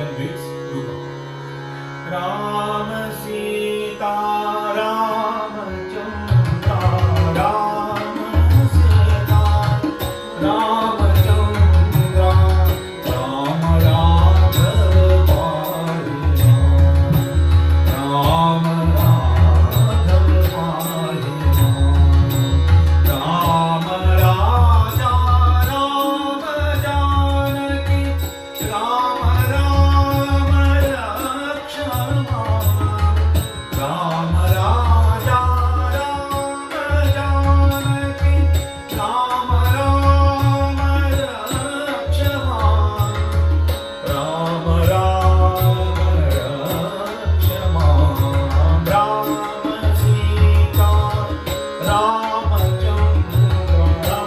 then reads Rupa. Ram Sita Ram Chandra Ram Sita Ram Chandra Ram Radha Pari Ram Radha Pari Ram Raja Ram Janaki Ram Ram Lakshmana Ram Raja Ram Janaki Ram Ram Lakshmana Ram Ram Lakshmana Ram Sita Ram Chandra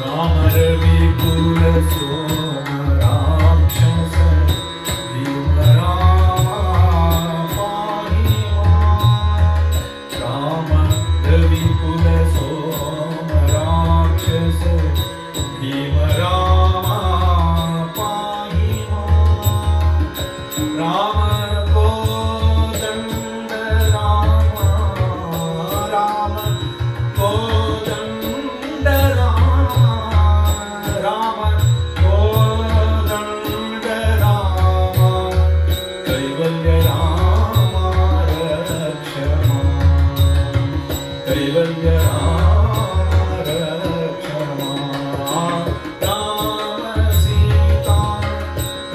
Ram Ravi Pura Soma Rakshasa Bhima Rama Pahi Rama Ravi Pura Soma Rakshasa Bhima Rama Pahi Rama Kodanda Rama Rama Kodanda Rama Rama Kodanda Rama Kaivalya Rama Rakshama Kaivalya Rama Rakshama Rama Sita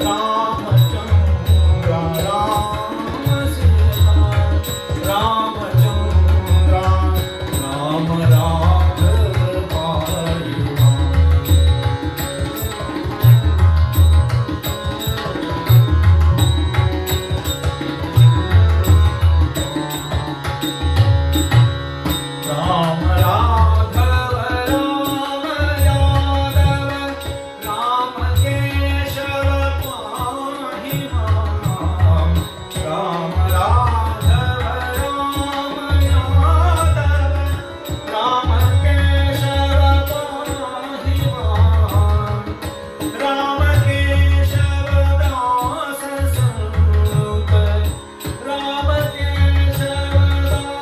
Rama Chandra Rama Sita Rama Chandra Rama Radha Pari Ram Radhava Ram Yadava Ram Keshava Pahi Ram Ram Radhava Ram Yadava Ram Keshava Pahi Ram Keshava Dasa Sanuta Ram Keshava Ram